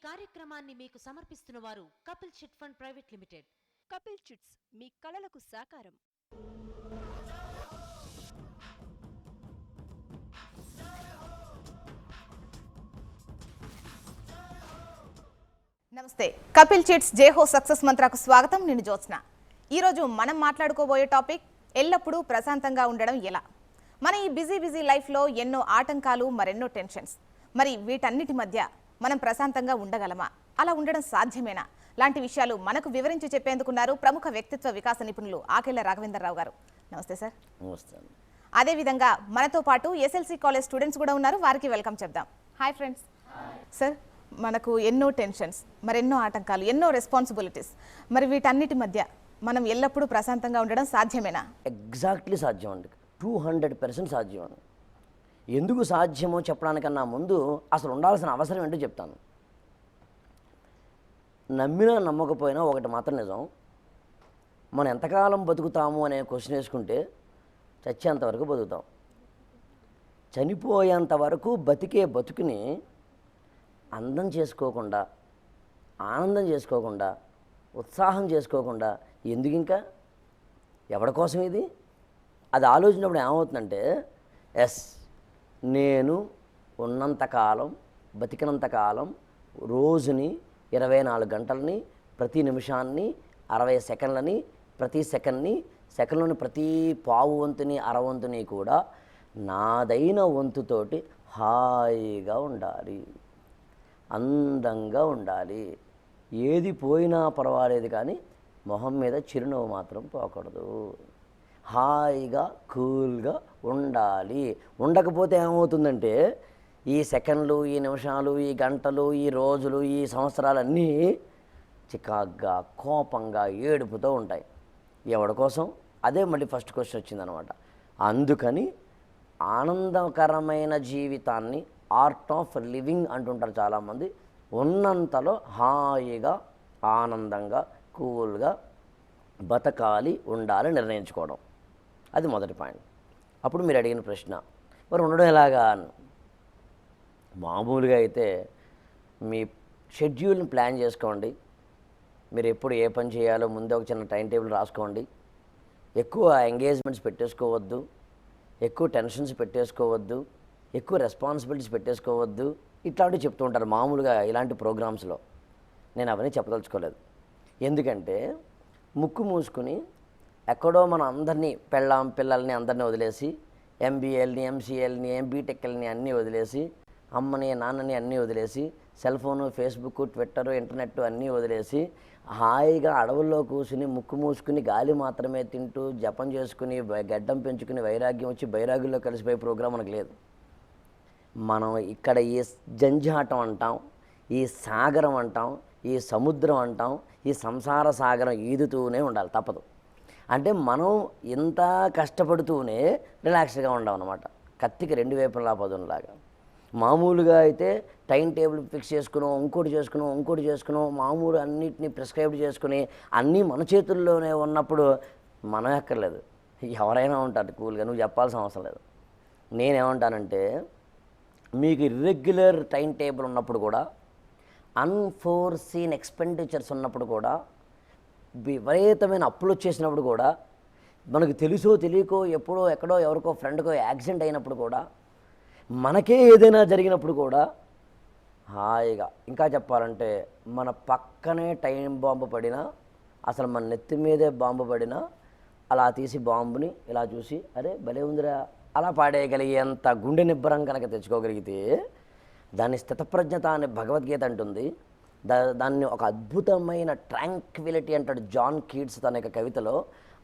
కార్యక్రమాన్ని మీకు సమర్పిస్తున్న వారు Kapil chit fund private limited. Kapil chits మీ కలలకు సాకారం. నమస్తే. కపిల్ చిట్స్ జేహో సక్సెస్ మంత్రాకు స్వాగతం. నేను జ్యోత్స్న. ఈరోజు మనం మాట్లాడుకోబోయే టాపిక్ ఎల్లప్పుడూ ప్రశాంతంగా ఉండడం ఎలా. మన ఈ బిజీ లైఫ్లో ఎన్నో ఆటంకాలు, మరెన్నో టెన్షన్స్. మరి వీటన్నిటి మధ్య మనం ప్రశాంతంగా ఉండగలమా? అలా ఉండడం సాధ్యమేనా? లాంటి విషయాలు మనకు వివరించి చెప్పేందుకున్నారు ప్రముఖ వ్యక్తిత్వ వికాస నిపుణులు ఆకేళ్ల రాఘవేంద్రరావు గారు. నమస్తే సార్. నమస్తే. అదేవిధంగా మనతో పాటు ఎస్ఎల్సి కాలేజ్ స్టూడెంట్స్ కూడా ఉన్నారు. వారికి వెల్కమ్ చెప్దాం. Hi friends. సార్, మనకు ఎన్నో టెన్షన్స్, మరెన్నో ఆటంకాలు, ఎన్నో రెస్పాన్సిబిలిటీస్. మరి వీటన్నిటి మధ్య మనం ఎల్లప్పుడూ ప్రశాంతంగా ఉండడం సాధ్యమేనా? ఎగ్జాక్ట్లీ సాధ్యం అండి. 200% సాధ్యం అండి. ఎందుకు సాధ్యమో చెప్పడానికన్నా ముందు అసలు ఉండాల్సిన అవసరం ఏంటో చెప్తాను. నమ్మినా నమ్మకపోయినా ఒకటి మాత్రం నిజం, మనం ఎంతకాలం బతుకుతాము అనే క్వశ్చన్ వేసుకుంటే చచ్చేంతవరకు బతుకుతాం. చనిపోయేంత వరకు బతికే బతుకుని అందం చేసుకోకుండా, ఆనందం చేసుకోకుండా, ఉత్సాహం చేసుకోకుండా ఎందుకు ఇంకా? ఎవరి కోసం ఇది? అది ఆలోచించినప్పుడు ఏమవుతుందంటే, ఎస్, నేను ఉన్నంతకాలం, బతికినంతకాలం, రోజుని 24 గంటలని, ప్రతి నిమిషాన్ని 60 సెకండ్లని, ప్రతి సెకండ్లోని ప్రతి పావు వంతుని, అరవంతుని కూడా నాదైన వంతుతోటి హాయిగా ఉండాలి, అందంగా ఉండాలి. ఏది పోయినా పర్వాలేదు కానీ మొహం మీద చిరునవ్వు మాత్రం పోకూడదు. హాయిగా కూల్గా ఉండాలి. ఉండకపోతే ఏమవుతుందంటే, ఈ సెకండ్లు, ఈ నిమిషాలు, ఈ గంటలు, ఈ రోజులు, ఈ సంవత్సరాలన్నీ చికాగ్గా, కోపంగా, ఏడుపుతో ఉంటాయి. ఎవడి కోసం? అదే మళ్ళీ ఫస్ట్ క్వశ్చన్ వచ్చిందనమాట. అందుకని ఆనందకరమైన జీవితాన్ని, ఆర్ట్ ఆఫ్ లివింగ్ అంటుంటారు చాలామంది. ఉన్నంతలో హాయిగా, ఆనందంగా, కూల్గా బతకాలి, ఉండాలి నిర్ణయించుకోవడం. అది మొదటి పాయింట్. అప్పుడు మీరు అడిగిన ప్రశ్న, మరి ఉండడం ఎలాగా? మామూలుగా అయితే మీ షెడ్యూల్ని ప్లాన్ చేసుకోండి. మీరు ఎప్పుడు ఏ పని చేయాలో ముందే ఒక చిన్న టైం టేబుల్ రాసుకోండి. ఎక్కువ ఎంగేజ్మెంట్స్ పెట్టేసుకోవద్దు, ఎక్కువ టెన్షన్స్ పెట్టేసుకోవద్దు, ఎక్కువ రెస్పాన్సిబిలిటీస్ పెట్టేసుకోవద్దు. ఇట్లాంటివి చెప్తూ ఉంటారు మామూలుగా ఇలాంటి ప్రోగ్రామ్స్లో. నేను అవన్నీ చెప్పదలుచుకోలేదు. ఎందుకంటే ముక్కు మూసుకుని ఎక్కడో మనం అందరినీ, పెళ్ళాం పిల్లల్ని అందరినీ వదిలేసి, ఎంబీఏల్ని, ఎంసీఏల్ని, బీటెక్ని అన్నీ వదిలేసి, అమ్మని నాన్నని అన్నీ వదిలేసి, cell phone, Facebook, Twitter, internet అన్నీ వదిలేసి, హాయిగా అడవుల్లో కూర్చుని ముక్కు మూసుకుని గాలి మాత్రమే తింటూ జపం చేసుకుని గడ్డం పెంచుకుని వైరాగ్యం వచ్చి బైరాగ్యంలో కలిసిపోయే ప్రోగ్రాం మనకు లేదు. మనం ఇక్కడ ఈ జంజాటం అంటాం, ఈ సాగరం అంటాం, ఈ సముద్రం అంటాం, ఈ సంసార సాగరం ఈదుతూనే ఉండాలి, తప్పదు. అంటే మనం ఇంత కష్టపడుతూనే రిలాక్స్గా ఉండాం అన్నమాట. కత్తికి 2 వైపులా పదునులాగా. మామూలుగా అయితే టైం టేబుల్ ఫిక్స్ చేసుకున్నాం, ఇంకోటి చేసుకున్నాం, మామూలు అన్నిటినీ ప్రిస్క్రైబ్ చేసుకుని అన్నీ మన చేతుల్లోనే ఉన్నప్పుడు మనం ఎక్కర్లేదు, ఎవరైనా ఉంటారు కూల్గా. నువ్వు చెప్పాల్సిన అవసరం లేదు. నేనేమంటానంటే, మీకు ఇర్రెగ్యులర్ టైం టేబుల్ ఉన్నప్పుడు కూడా, అన్ఫోర్సీన్ ఎక్స్పెండిచర్స్ ఉన్నప్పుడు కూడా, విపరీతమైన అప్పులు వచ్చేసినప్పుడు కూడా, మనకు తెలుసో తెలియకో ఎప్పుడో ఎక్కడో ఎవరికో ఫ్రెండ్కో యాక్సిడెంట్ అయినప్పుడు కూడా, మనకే ఏదైనా జరిగినప్పుడు కూడా హాయిగా, ఇంకా చెప్పాలంటే మన పక్కనే టైం బాంబు పడినా, అసలు మన నెత్తి మీదే బాంబు పడినా, అలా తీసి బాంబుని ఇలా చూసి అరే భలే ఉందిరా అలా పాడేయగలిగేంత గుండె నిబ్బరం కనుక తెచ్చుకోగలిగితే, దాన్ని స్థితప్రజ్ఞత అని భగవద్గీత అంటుంది. దాన్ని ఒక అద్భుతమైన ట్రాంక్విలిటీ అంటాడు జాన్ కీట్స్ తన యొక్క కవితలో.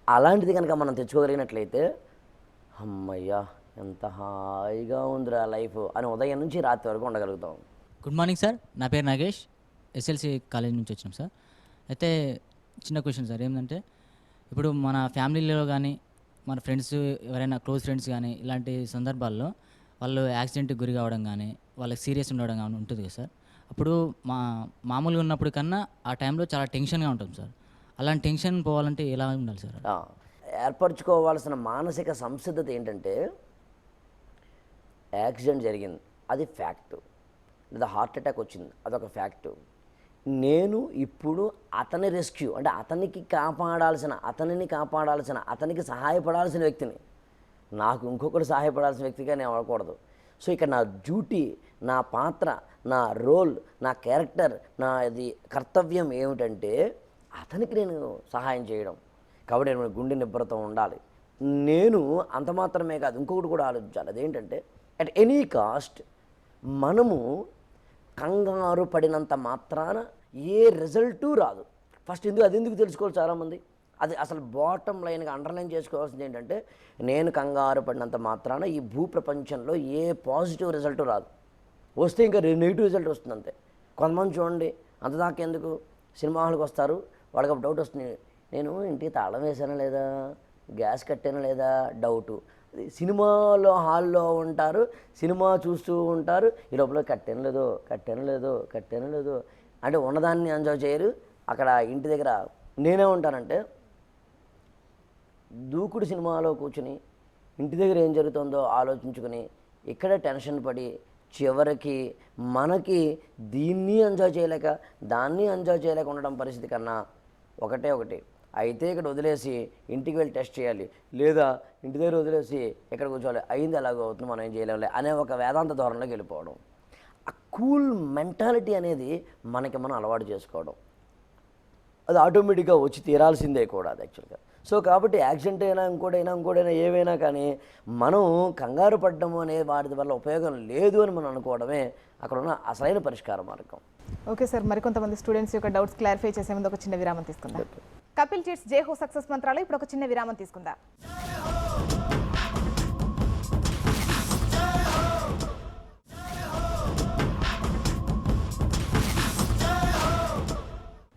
అలాంటిది కనుక మనం తెచ్చుకోగలిగినట్లయితే, అమ్మయ్యా ఎంత హాయిగా ఉందిరా లైఫ్ అని ఉదయం నుంచి రాత్రి వరకు ఉండగలుగుతాం. గుడ్ మార్నింగ్ సార్, నా పేరు నాగేష్, ఎస్ఎల్సి కాలేజ్ నుంచి వచ్చినాం సార్. అయితే చిన్న క్వశ్చన్ సార్, ఏంటంటే ఇప్పుడు మన ఫ్యామిలీలో కానీ, మన ఫ్రెండ్స్ ఎవరైనా క్లోజ్ ఫ్రెండ్స్ కానీ, ఇలాంటి సందర్భాల్లో వాళ్ళు యాక్సిడెంట్కి గురి కావడం కానీ, వాళ్ళకి సీరియస్ ఉండడం కానీ ఉంటుంది కదా సార్. అప్పుడు మామూలుగా ఉన్నప్పుడు కన్నా ఆ టైంలో చాలా టెన్షన్గా ఉంటుంది సార్. అలాంటి టెన్షన్ పోవాలంటే ఎలా ఉండాలి సార్? ఏర్పరచుకోవాల్సిన మానసిక సంసిద్ధత ఏంటంటే, యాక్సిడెంట్ జరిగింది, అది ఫ్యాక్టు. లేదా హార్ట్ అటాక్ వచ్చింది, అదొక ఫ్యాక్టు. నేను ఇప్పుడు అతని రెస్క్యూ అంటే అతనికి కాపాడాల్సిన అతనికి సహాయపడాల్సిన వ్యక్తిని. నాకు ఇంకొకటి సహాయపడాల్సిన వ్యక్తిగా నేను అవ్వకూడదు. సో ఇక్కడ నా డ్యూటీ, నా పాత్ర, నా రోల్, నా క్యారెక్టర్, నాది కర్తవ్యం ఏమిటంటే అతనికి నేను సహాయం చేయడం. కాబట్టి నేను గుండె నిబ్బరతో ఉండాలి. నేను అంత మాత్రమే కాదు, ఇంకొకటి కూడా ఆలోచించాలి. అదేంటంటే అట్ ఎనీ కాస్ట్ మనము కంగారు పడినంత మాత్రాన ఏ రిజల్టు రాదు. ఫస్ట్ అది ఎందుకు తెలుసుకోవాలి చాలామంది. అది అసలు బాటమ్ లైన్గా అండర్లైన్ చేసుకోవాల్సింది ఏంటంటే నేను కంగారు పడినంత మాత్రాన ఈ భూప్రపంచంలో ఏ పాజిటివ్ రిజల్ట్ రాదు. వస్తే ఇంకా నెగిటివ్ రిజల్ట్ వస్తుంది అంతే. కొంతమంది చూడండి, అంతదాకా ఎందుకు సినిమా హాల్కి వస్తారు, వాళ్ళకి ఒక డౌట్ వస్తుంది, నేను ఇంటికి తాళం వేసానా లేదా, గ్యాస్ కట్టానా లేదా డౌటు. సినిమాలో హాల్లో ఉంటారు, సినిమా చూస్తూ ఉంటారు, ఈ లోపల కట్టాను లేదో అంటే ఉన్నదాన్ని ఎంజాయ్ చేయరు. అక్కడ ఇంటి దగ్గర నేనే ఉంటానంటే దూకుడు సినిమాలో కూర్చుని ఇంటి దగ్గర ఏం జరుగుతుందో ఆలోచించుకుని ఇక్కడ టెన్షన్ పడి చివరికి మనకి దీన్ని ఎంజాయ్ చేయలేక దాన్ని ఎంజాయ్ చేయలేక ఉండడం పరిస్థితి కన్నా ఒకటి అయితే ఇక్కడ వదిలేసి ఇంటికి వెళ్ళి టెస్ట్ చేయాలి, లేదా ఇంటి దగ్గర వదిలేసి ఎక్కడ కూర్చోవాలి, అయింది ఎలాగో అవుతుంది మనం ఏం చేయలేములే అనే ఒక వేదాంత ధోరణిలోకి వెళ్ళిపోవడం. ఆ కూల్ మెంటాలిటీ అనేది మనకి మనం అలవాటు చేసుకోవడం, అది ఆటోమేటిక్గా వచ్చి తీరాల్సిందే కూడా అది యాక్చువల్గా. సో కాబట్టి యాక్సిడెంట్ అయినా ఇంకోటైనా ఏవైనా కానీ మనం కంగారు పడ్డము అనే వాటి వల్ల ఉపయోగం లేదు అని మనం అనుకోవడమే అక్కడ ఉన్న అసలైన పరిష్కార మార్గం. ఓకే సార్, మరికొంతమంది స్టూడెంట్స్ యొక్క డౌట్స్ క్లారిఫై చేసే ముందు ఒక చిన్న విరామం తీసుకుందాం. కపిల్ చిట్స్ జై హో సక్సెస్ మంత్రాలు ఇప్పుడు ఒక చిన్న విరామం తీసుకుందాం.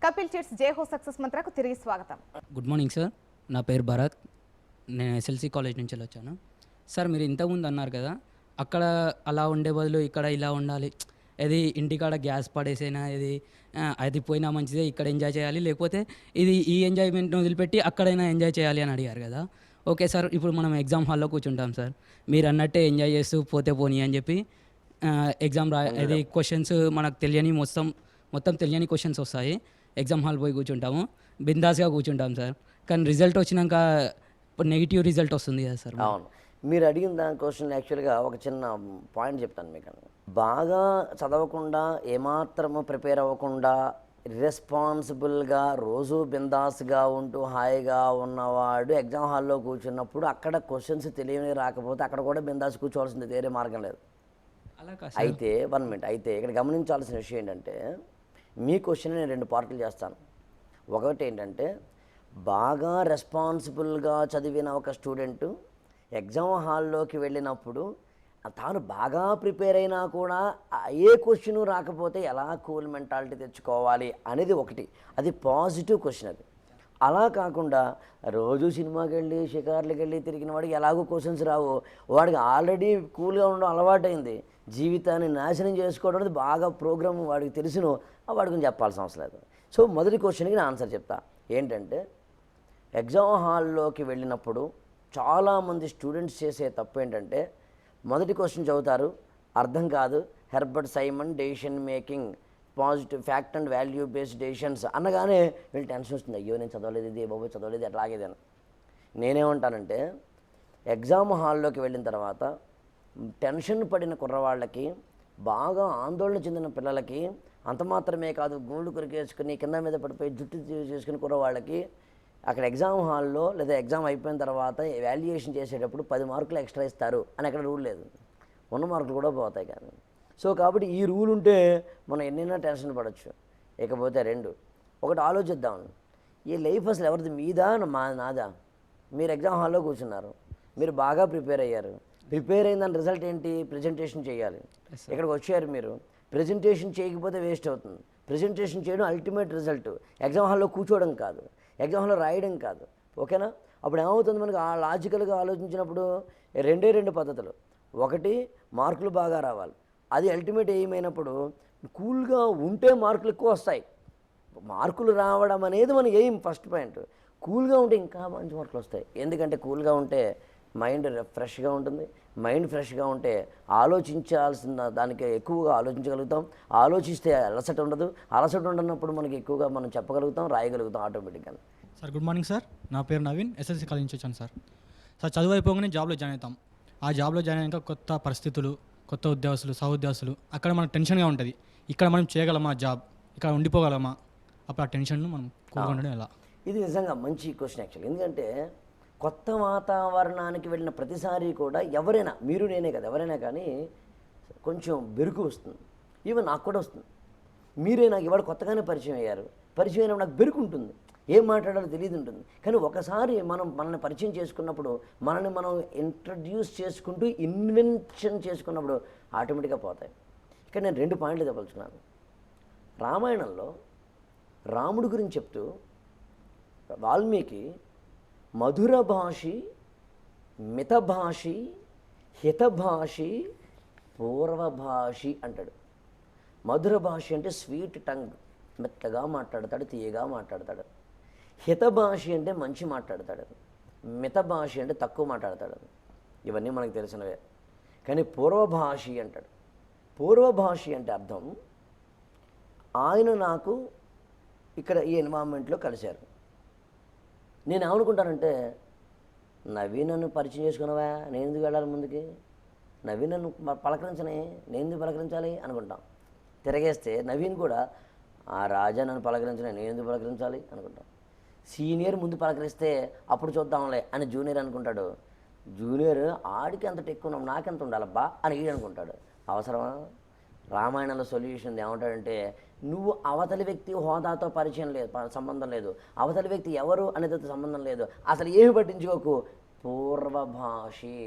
కపిల్ చిట్స్ జై హో సక్సెస్ మంత్రకు తిరిగి స్వాగతం. గుడ్ మార్నింగ్ సార్, నా పేరు భరత్, నేను ఎస్ఎల్సి కాలేజ్ నుంచి వచ్చాను. సార్ మీరు ఇంతకుముందు అన్నారు కదా, అక్కడ అలా ఉండే బదులు ఇక్కడ ఇలా ఉండాలి, ఇది ఇంటికాడ గ్యాస్ పడేసైనా అది పోయినా మంచిదే, ఇక్కడ ఎంజాయ్ చేయాలి, లేకపోతే ఈ ఎంజాయ్మెంట్ని వదిలిపెట్టి అక్కడైనా ఎంజాయ్ చేయాలి అని అడిగారు కదా. ఓకే సార్, ఇప్పుడు మనం ఎగ్జామ్ హాల్లో కూర్చుంటాం సార్, మీరు అన్నట్టే ఎంజాయ్ చేస్తూ పోతే పోనీ అని చెప్పి ఎగ్జామ్ క్వశ్చన్స్ మనకు తెలియని మొత్తం తెలియని క్వశ్చన్స్ వస్తాయి. ఎగ్జామ్ హాల్ పోయి కూర్చుంటాము, బిందాస్గా కూర్చుంటాం సార్. కానీ రిజల్ట్ వచ్చినాక నెగిటివ్ రిజల్ట్ వస్తుంది కదా సార్. అవును, మీరు అడిగిన దాని క్వశ్చన్ యాక్చువల్గా ఒక చిన్న పాయింట్ చెప్తాను మీకు. బాగా చదవకుండా ఏమాత్రము ప్రిపేర్ అవ్వకుండా రెస్పాన్సిబుల్గా రోజు బిందాస్గా ఉంటూ హాయిగా ఉన్నవాడు ఎగ్జామ్ హాల్లో కూర్చున్నప్పుడు అక్కడ క్వశ్చన్స్ తెలియని రాకపోతే అక్కడ కూడా బిందాస్ కూర్చోవాల్సింది, వేరే మార్గం లేదు. అయితే 1 మినిట్, అయితే ఇక్కడ గమనించాల్సిన విషయం ఏంటంటే మీ క్వశ్చన్ నేను 2 పార్ట్లు చేస్తాను. ఒకటి ఏంటంటే బాగా రెస్పాన్సిబుల్గా చదివిన ఒక స్టూడెంటు ఎగ్జామ్ హాల్లోకి వెళ్ళినప్పుడు తాను బాగా ప్రిపేర్ అయినా కూడా ఏ క్వశ్చన్ రాకపోతే ఎలా కూల్ మెంటాలిటీ తెచ్చుకోవాలి అనేది ఒకటి, అది పాజిటివ్ క్వశ్చన్. అది అలా కాకుండా రోజు సినిమాకి వెళ్ళి షికార్లకి వెళ్ళి తిరిగిన వాడికి ఎలాగో క్వశ్చన్స్ రావు, వాడికి ఆల్రెడీ కూల్గా ఉండడం అలవాటైంది, జీవితాన్ని నాశనం చేసుకోవడం అనేది బాగా ప్రోగ్రామ్ వాడికి తెలుసును, వాడి గురించి చెప్పాల్సిన అవసరం లేదు. సో మొదటి క్వశ్చన్కి నేను ఆన్సర్ చెప్తా. ఏంటంటే ఎగ్జామ్ హాల్లోకి వెళ్ళినప్పుడు చాలామంది స్టూడెంట్స్ చేసే తప్పు ఏంటంటే మొదటి క్వశ్చన్ చదువుతారు, అర్థం కాదు, Herbert Simon decision making positive fact and value based decisions అనగానే వీళ్ళు టెన్షన్ వస్తుంది, అయ్యో నేను చదవలేదు, ఇది బాబు చదవలేదు, ఎట్లాగేదని. నేనేమంటానంటే ఎగ్జామ్ హాల్లోకి వెళ్ళిన తర్వాత టెన్షన్ పడిన కుర్రవాళ్ళకి, బాగా ఆందోళన చెందిన పిల్లలకి, అంత మాత్రమే కాదు గోల్డ్ కొరికేసుకుని కింద మీద పడిపోయి జుట్టు చేసుకుని కుర్రవాళ్ళకి అక్కడ ఎగ్జామ్ హాల్లో లేదా ఎగ్జామ్ అయిపోయిన తర్వాత వాల్యుయేషన్ చేసేటప్పుడు 10 మార్కులు ఎక్స్ట్రా ఇస్తారు అని అక్కడ రూల్ లేదు, ఉన్న మార్కులు కూడా పోతాయి. కానీ సో కాబట్టి ఈ రూల్ ఉంటే మనం ఎన్నైనా టెన్షన్ పడవచ్చు. ఇకపోతే 2, ఒకటి ఆలోచిద్దాం, ఈ లైఫ్ అసలు ఎవరిది, మీదా నాదా? మీరు ఎగ్జామ్ హాల్లో కూర్చున్నారు, మీరు బాగా ప్రిపేర్ అయ్యారు, ప్రిపేర్ అయిన దాని రిజల్ట్ ఏంటి, ప్రజెంటేషన్ చేయాలి. ఇక్కడికి వచ్చారు, మీరు ప్రజెంటేషన్ చేయకపోతే వేస్ట్ అవుతుంది. ప్రజెంటేషన్ చేయడం అల్టిమేట్ రిజల్ట్, ఎగ్జామ్ హాల్లో కూర్చోవడం కాదు, ఎగ్జామ్ హాల్లో రాయడం కాదు. ఓకేనా? అప్పుడు ఏమవుతుంది, మనకి ఆ లాజికల్గా ఆలోచించినప్పుడు 2 పద్ధతులు. ఒకటి మార్కులు బాగా రావాలి, అది అల్టిమేట్ ఎయిమైనప్పుడు కూల్గా ఉంటే మార్కులు ఎక్కువ వస్తాయి. మార్కులు రావడం అనేది మన ఎయిమ్ ఫస్ట్ పాయింట్. కూల్గా ఉంటే ఇంకా మంచి మార్కులు వస్తాయి. ఎందుకంటే కూల్గా ఉంటే మైండ్ ఫ్రెష్గా ఉంటుంది, మైండ్ ఫ్రెష్గా ఉంటే ఆలోచించాల్సిన దానికి ఎక్కువగా ఆలోచించగలుగుతాం. ఆలోచిస్తే అలసట ఉండదు. అలసట ఉండనప్పుడు మనకి ఎక్కువగా మనం చెప్పగలుగుతాం, రాయగలుగుతాం ఆటోమేటిక్గా. Sir good morning sir. నా పేరు నవీన్, ఎస్ఎల్సీ కాలేజ్ నుంచి వచ్చాను సార్. సార్ చదువు అయిపోగానే జాబ్లో జాయిన్ అవుతాం. ఆ జాబ్లో జాయిన్ అయ్యాక కొత్త పరిస్థితులు, కొత్త ఉద్యోగస్తులు, సహోద్యోగస్తులు, అక్కడ మనకు టెన్షన్గా ఉంటుంది. ఇక్కడ మనం చేయగలమా జాబ్, ఇక్కడ ఉండిపోగలమా, అప్పుడు ఆ టెన్షన్ను మనం కూల్గా ఉండడం ఎలా? ఇది నిజంగా మంచి క్వశ్చన్ యాక్చువల్లీ. ఎందుకంటే కొత్త వాతావరణానికి వెళ్ళిన ప్రతిసారి కూడా ఎవరైనా, మీరు నేనే కదా, ఎవరైనా కానీ కొంచెం బెరుకు వస్తుంది. ఈవెన్ నాకు కూడా వస్తుంది. మీరే నాకు ఇవాళ కొత్తగానే పరిచయం అయ్యారు. పరిచయం అయినప్పుడు నాకు బెరుకు ఉంటుంది, ఏం మాట్లాడాలో తెలియదు ఉంటుంది. కానీ ఒకసారి మనల్ని పరిచయం చేసుకున్నప్పుడు, మనల్ని మనం ఇంట్రడ్యూస్ చేసుకుంటూ ఇన్వెన్షన్ చేసుకున్నప్పుడు ఆటోమేటిక్గా పోతాయి. ఇక్కడ నేను 2 పాయింట్లు చెప్పదలుచుకున్నాను. రామాయణంలో రాముడి గురించి చెప్తూ వాల్మీకి మధుర భాషి, మితభాషి, హితభాషి, పూర్వభాషి అంటాడు. మధుర భాషి అంటే స్వీట్ టంగ్, మెత్తగా మాట్లాడతాడు, తీయగా మాట్లాడతాడు. హితభాషి అంటే మంచి మాట్లాడతాడు. మితభాషి అంటే తక్కువ మాట్లాడతాడు. ఇవన్నీ మనకు తెలిసినవే. కానీ పూర్వభాషి అంటాడు. పూర్వభాషి అంటే అర్థం, ఆయన నాకు ఇక్కడ ఈ ఎన్వైరన్మెంట్లో కలిశారు. నేను ఏమనుకుంటానంటే, నవీన్ నన్ను పరిచయం చేసుకున్నావా, నేను ఎందుకు వెళ్ళాలి ముందుకి, నవీన్ నన్ను పలకరించనే, నేను ఎందుకు పలకరించాలి అనుకుంటాం. తిరగేస్తే నవీన్ కూడా ఆ రాజా నన్ను పలకరించనే, నేను ఎందుకు పలకరించాలి అనుకుంటాం. సీనియర్ ముందు పలకరిస్తే అప్పుడు చూద్దాంలే అని జూనియర్ అనుకుంటాడు. జూనియర్ ఆడికి ఎంత ఎక్కువ నాకెంత ఉండాలబ్బా అని ఈడు అనుకుంటాడు. అవసరమా? రామాయణంలో సొల్యూషన్ ఏమంటాడంటే, నువ్వు అవతలి వ్యక్తి హోదాతో పరిచయం లేదు, సంబంధం లేదు, అవతలి వ్యక్తి ఎవరు అనేదో సంబంధం లేదు, అసలు ఏమి పట్టించుకోకు. పూర్వభాషి,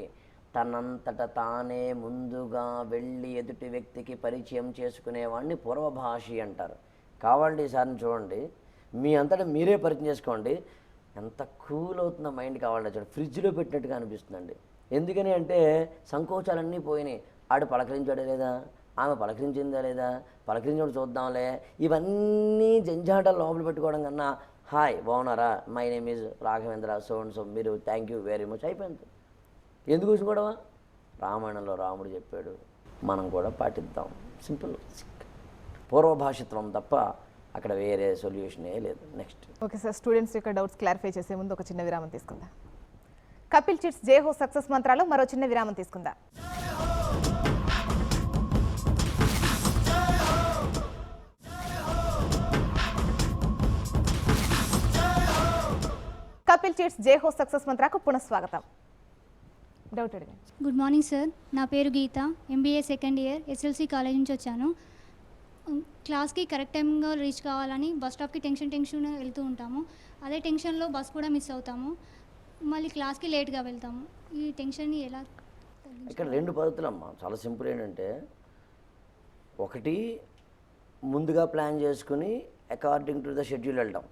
తనంతట తానే ముందుగా వెళ్ళి ఎదుటి వ్యక్తికి పరిచయం చేసుకునేవాడిని పూర్వభాషి అంటారు. కావాలంటే ఈసారి చూడండి, మీ అంతటా మీరే పరిచయం చేసుకోండి. ఎంత కూల్ అవుతుందో మైండ్. కావాలంటే చూడండి, ఫ్రిడ్జ్లో పెట్టినట్టుగా అనిపిస్తుందండి. ఎందుకని అంటే సంకోచాలన్నీ పోయినాయి. ఆడు పలకరించాడే లేదా, ఆమె పలకరించిందా లేదా, పలకరించడం చూద్దాంలే, ఇవన్నీ జంజాట లోపల పెట్టుకోవడం కన్నా, హాయ్ బాగున్నారా, my name is Raghavendra, so and so, మీరు థ్యాంక్ యూ వెరీ మచ్, అయిపోయింది. ఎందుకు కూడా రామాయణంలో రాముడు చెప్పాడు, మనం కూడా పాటిద్దాం. సింపుల్. పూర్వభాషిత్వం తప్ప అక్కడ వేరే సొల్యూషనే లేదు. నెక్స్ట్. ఓకే సార్, స్టూడెంట్స్ యొక్క డౌట్స్ క్లారిఫై చేసే ముందు ఒక చిన్న విరామం తీసుకుందాం. కపిల్ చిట్స్ జేహో సక్సెస్ మంత్రాలు మరో చిన్న విరామం తీసుకుందాం. కపిల్ చిట్స్ జేహో సక్సెస్ మంత్రాకు పునఃస్వాగతం. డౌట్ అడిగాను. Good morning sir. నా పేరు Geetha, MBA second year, SLC college నుంచి వచ్చాను. క్లాస్కి కరెక్ట్ టైంగా రీచ్ కావాలని బస్ స్టాప్కి టెన్షన్ వెళ్తూ ఉంటాము. అదే టెన్షన్లో బస్ కూడా మిస్ అవుతాము, మళ్ళీ క్లాస్కి లేట్గా వెళ్తాము. ఈ టెన్షన్ని ఎలా ఇక్కడ 2 పద్ధతులమ్మా, చాలా సింపుల్. ఏంటంటే, ఒకటి ముందుగా ప్లాన్ చేసుకుని అకార్డింగ్ టు ద షెడ్యూల్ వెళ్ళడం.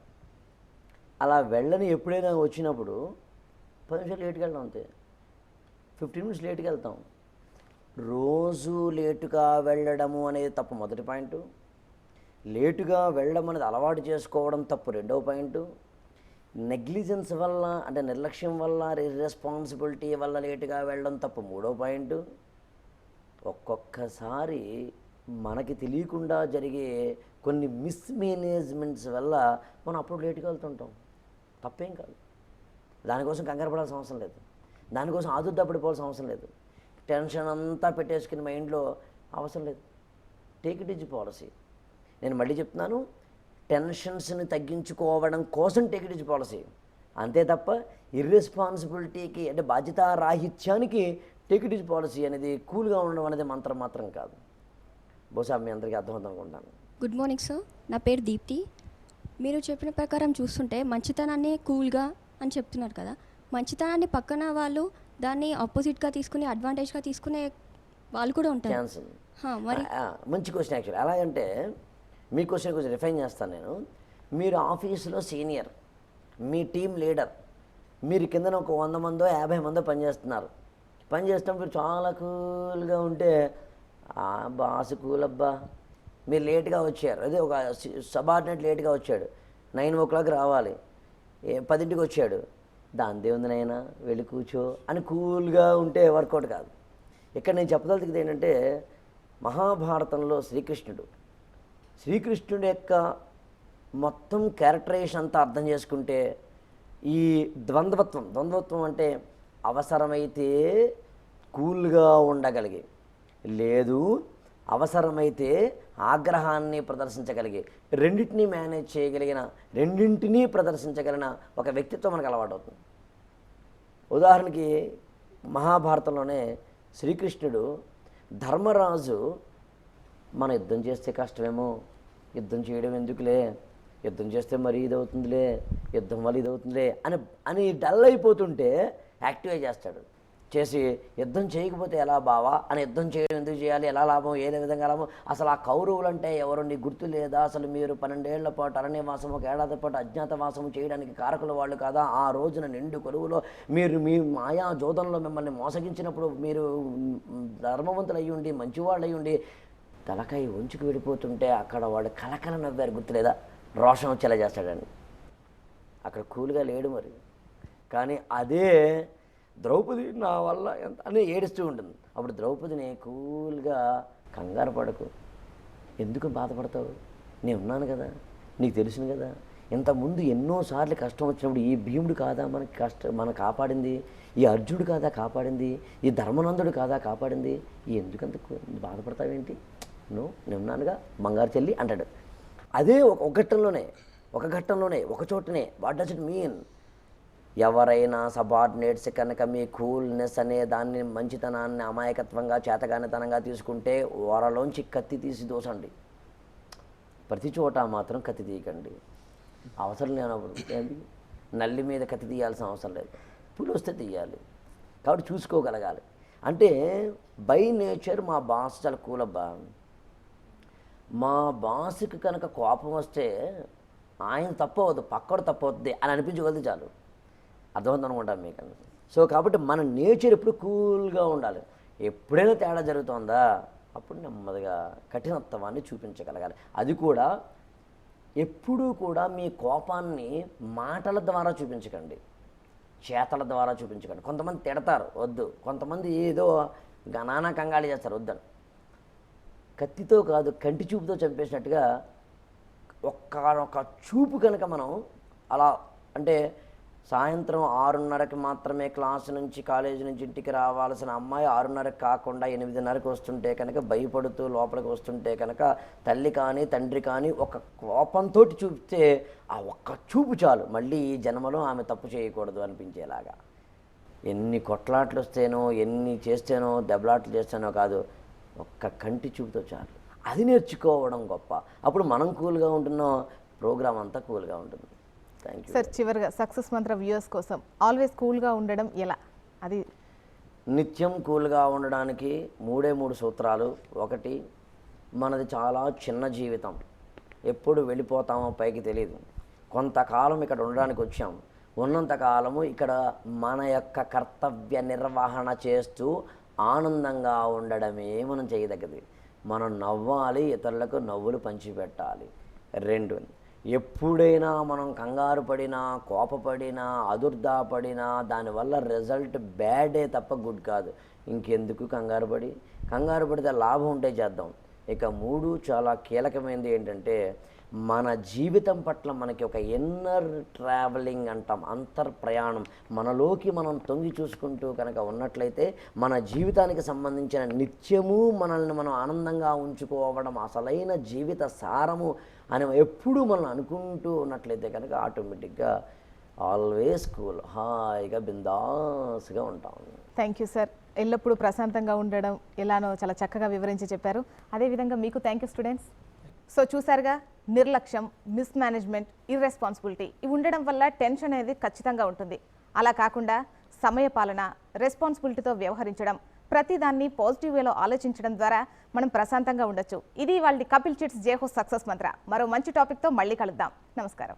అలా వెళ్ళని ఎప్పుడైనా వచ్చినప్పుడు 10 నిమిషాలు లేట్గా వెళ్దాం, అంతే. 15 మినిట్స్ లేట్గా వెళ్తాం. రోజు లేటుగా వెళ్ళడము అనేది తప్పు, మొదటి పాయింట్. లేటుగా వెళ్ళడం అనేది అలవాటు చేసుకోవడం తప్పు, 2వ పాయింట్. నెగ్లిజెన్స్ వల్ల, అంటే నిర్లక్ష్యం వల్ల, ఇర్రెస్పాన్సిబిలిటీ వల్ల లేటుగా వెళ్ళడం తప్పు, 3వ పాయింట్. ఒక్కొక్కసారి మనకి తెలియకుండా జరిగే కొన్ని మిస్మేనేజ్మెంట్స్ వల్ల మనం అప్పుడు లేటుగా వెళ్తుంటాం. తప్పేం కాదు, దానికోసం కంగారు పడాల్సిన అవసరం లేదు, దానికోసం ఆదుర్దాపడిపోవాల్సిన అవసరం లేదు, టెన్షన్ అంతా పెట్టేసుకుని మైండ్లో అవసరం లేదు. Take it is policy. నేను మళ్ళీ చెప్తున్నాను, టెన్షన్స్ని తగ్గించుకోవడం కోసం టేక్ ఇట్ ఈజ్ పాలసీ, అంతే తప్ప ఇర్రెస్పాన్సిబిలిటీకి, అంటే బాధ్యతారాహిత్యానికి టేక్ ఇట్ ఈజ్ పాలసీ అనేది కూల్గా ఉండడం అనేది మంత్రం మాత్రం కాదు. బహుశా మీ అందరికీ అర్థమవుతుంది అనుకుంటాను. Good morning sir. నా పేరు దీప్తి. మీరు చెప్పిన ప్రకారం చూస్తుంటే మంచితనాన్ని కూల్గా అని చెప్తున్నారు కదా, మంచితనాన్ని పక్కన వాళ్ళు దాన్ని ఆపోజిట్గా తీసుకుని అడ్వాంటేజ్గా తీసుకునే వాళ్ళు కూడా ఉంటారు. ఛాన్స్ ఉంది. మరి మంచి క్వశ్చన్ యాక్చువల్లీ. ఎలాగంటే, మీ క్వశ్చన్ కొంచెం రిఫైన్ చేస్తాను నేను. మీరు ఆఫీసులో సీనియర్, మీ టీం లీడర్, మీరు కిందన ఒక 100 మందో 50 మందో పనిచేస్తున్నారు. పనిచేస్తున్నప్పుడు చాలా కూల్గా ఉంటే, బాస్ కూల్ అబ్బా, మీరు లేట్గా వచ్చారు, అదే ఒక సబార్డినేట్ లేట్గా వచ్చాడు, 9 o'clock రావాలి, 10ంటికి వచ్చాడు, దాందే ఉంది నాయనా వెళ్ళి కూర్చో అని కూల్గా ఉంటే వర్కౌట్ కాదు. ఇక్కడ నేను చెప్పదలుచుకుంది ఏంటంటే మహాభారతంలో శ్రీకృష్ణుడి యొక్క మొత్తం క్యారెక్టరైజేషన్ అంతా అర్థం చేసుకుంటే ఈ ద్వంద్వత్వం అంటే అవసరమైతే కూల్గా ఉండగలిగే, లేదు అవసరమైతే ఆగ్రహాన్ని ప్రదర్శించగలిగే, రెండింటినీ మేనేజ్ చేయగలిగిన, రెండింటినీ ప్రదర్శించగలిగిన ఒక వ్యక్తిత్వం మనకు అలవాటవుతుంది. ఉదాహరణకి మహాభారతంలోనే శ్రీకృష్ణుడు ధర్మరాజు మన యుద్ధం చేస్తే కష్టమేమో, యుద్ధం చేయడం ఎందుకులే, యుద్ధం చేస్తే మరీ ఇదవుతుందిలే, యుద్ధం వల్ల ఇదవుతుందిలే అని డల్ అయిపోతుంటే యాక్టివేట్ చేస్తాడు. చేసి యుద్ధం చేయకపోతే ఎలా బావా అని, యుద్ధం చేయడం ఎందుకు చేయాలి, ఎలా లాభం, ఏ విధంగా లాభం, అసలు ఆ కౌరవులు అంటే ఎవరు నీకు గుర్తు లేదా, అసలు మీరు 12 ఏళ్ల పాటు అరణ్యవాసం, 1 ఏడాది పాటు అజ్ఞాతవాసం చేయడానికి కారకుల వాళ్ళు కాదా, ఆ రోజున నిండు కొలువులో మీరు మీ మాయా జోదంలో మిమ్మల్ని మోసగించినప్పుడు మీరు ధర్మవంతులు అయ్యుండి మంచివాళ్ళు అయ్యుండి తలకాయ ఉంచుకు వెళ్ళిపోతుంటే అక్కడ వాడు కలకల నవ్వారు గుర్తులేదా, రోషం వచ్చేలా చేస్తాడని. అక్కడ కూల్గా లేడు మరి. కానీ అదే ద్రౌపది నా వల్ల ఎంత అని ఏడుస్తూ ఉంటుంది. అప్పుడు ద్రౌపదిని కూల్గా కంగారు పడకు, ఎందుకు బాధపడతావు, నేను ఉన్నాను కదా, నీకు తెలుసును కదా, ఇంతకుముందు ఎన్నోసార్లు కష్టం వచ్చినప్పుడు ఈ భీముడు కాదా మనం కాపాడింది, ఈ అర్జునుడు కాదా కాపాడింది, ఈ ధర్మనందుడు కాదా కాపాడింది, ఎందుకంత బాధపడతావేంటి, నేను ఉన్నానుగా బంగారు చెల్లి అంటాడు. అదే ఒక ఘట్టంలోనే ఒక చోటనే. What does it mean? ఎవరైనా సబార్డినేట్స్ కనుక మీ కూల్నెస్ అనే దాన్ని, మంచితనాన్ని అమాయకత్వంగా చేతగానితనంగా తీసుకుంటే వరలోంచి కత్తి తీసి దోసండి. ప్రతి చోట మాత్రం కత్తి తీయకండి. అవసరం లేనప్పుడు నల్లి మీద కత్తి తీయాల్సిన అవసరం లేదు, పులి వస్తే తీయాలి. కాబట్టి చూసుకోగలగాలి. అంటే బై నేచర్ మా బాస్ చాలా కూల్ అబ్బా, మా బాస్కి కనుక కోపం వస్తే ఆయన తప్పవద్దు, పక్కడు తప్పవుద్ది అని అనిపించగలిగితే చాలు. అర్థమవుతుంది అనుకుంటాం మీకు. సో కాబట్టి మన నేచర్ ఎప్పుడు కూల్గా ఉండాలి. ఎప్పుడైనా తేడా జరుగుతుందా అప్పుడు నెమ్మదిగా కఠినత్వాన్ని చూపించగలగాలి. అది కూడా ఎప్పుడూ కూడా మీ కోపాన్ని మాటల ద్వారా చూపించకండి, చేతల ద్వారా చూపించకండి. కొంతమంది తిడతారు, వద్దు. కొంతమంది ఏదో నానా కంగాళి చేస్తారు, వద్దని. కత్తితో కాదు కంటి చూపుతో చంపేసినట్టుగా ఒక్క చూపు కనుక మనం అలా, అంటే సాయంత్రం 6:30కి మాత్రమే క్లాసు నుంచి కాలేజీ నుంచి ఇంటికి రావాల్సిన అమ్మాయి 6:30కి కాకుండా 8:30కి వస్తుంటే కనుక, భయపడుతూ లోపలికి వస్తుంటే కనుక తల్లి కానీ తండ్రి కానీ ఒక కోపంతో చూపితే ఆ ఒక్క చూపు చాలు మళ్ళీ ఈ జన్మలో ఆమె తప్పు చేయకూడదు అనిపించేలాగా. ఎన్ని కొట్లాట్లు వస్తేనో, ఎన్ని చేస్తేనో, దెబ్బలాట్లు చేస్తేనో కాదు, ఒక్క కంటి చూపుతో చాలు. అది నేర్చుకోవడం గొప్ప. అప్పుడు మనం కూల్గా ఉంటున్నాం, ప్రోగ్రామ్ అంతా కూల్గా ఉంటుంది. Thank you sir. చివరిగా సక్సెస్ మంత్ర వ్యూయర్స్ కోసం ఆల్వేస్ కూల్గా ఉండడం ఎలా? అది నిత్యం కూల్గా ఉండడానికి 3 సూత్రాలు. 1, మనది చాలా చిన్న జీవితం, ఎప్పుడు వెళ్ళిపోతామో పైకి తెలియదు. కొంతకాలం ఇక్కడ ఉండడానికి వచ్చాం, ఉన్నంతకాలము ఇక్కడ మన యొక్క కర్తవ్య నిర్వహణ చేస్తూ ఆనందంగా ఉండడమే మనం చేయదగ్గది. మనం నవ్వాలి, ఇతరులకు నవ్వులు పంచిపెట్టాలి. 2, ఎప్పుడైనా మనం కంగారు పడినా, కోపపడినా, అదుర్దాపడినా దానివల్ల రిజల్ట్ బ్యాడే తప్ప గుడ్ కాదు. ఇంకెందుకు కంగారు పడితే లాభం ఉంటే చేద్దాం. ఇక 3 చాలా కీలకమైనది ఏంటంటే, మన జీవితం పట్ల మనకి ఒక ఇన్నర్ ట్రావెలింగ్ అంటాం, అంతర్ ప్రయాణం. మనలోకి మనం తొంగి చూసుకుంటూ కనుక ఉన్నట్లయితే మన జీవితానికి సంబంధించిన నిత్యము మనల్ని మనం ఆనందంగా ఉంచుకోవడం అసలైన జీవిత సారము అని ఎప్పుడు మనం అనుకుంటూ ఉన్నట్లయితే కనుక ఆటోమేటిక్గా ఆల్వేస్ కూల్, హాయిగా బిందాస్గా ఉంటాం. Thank you sir. ఎల్లప్పుడూ ప్రశాంతంగా ఉండడం ఎలానో చాలా చక్కగా వివరించి చెప్పారు. అదేవిధంగా మీకు థ్యాంక్ యూ స్టూడెంట్స్. సో చూసారుగా, నిర్లక్ష్యం, మిస్మేనేజ్మెంట్, ఇర్రెస్పాన్సిబిలిటీ ఇవి ఉండడం వల్ల టెన్షన్ అనేది ఖచ్చితంగా ఉంటుంది. అలా కాకుండా సమయపాలన, రెస్పాన్సిబిలిటీతో వ్యవహరించడం, ప్రతిదాన్ని పాజిటివ్ వేలో ఆలోచించడం ద్వారా మనం ప్రశాంతంగా ఉండొచ్చు. ఇది వాళ్ళ కపిల్ చిట్స్ జేహో సక్సెస్ మంత్ర. మరో మంచి టాపిక్తో మళ్ళీ కలుద్దాం. నమస్కారం.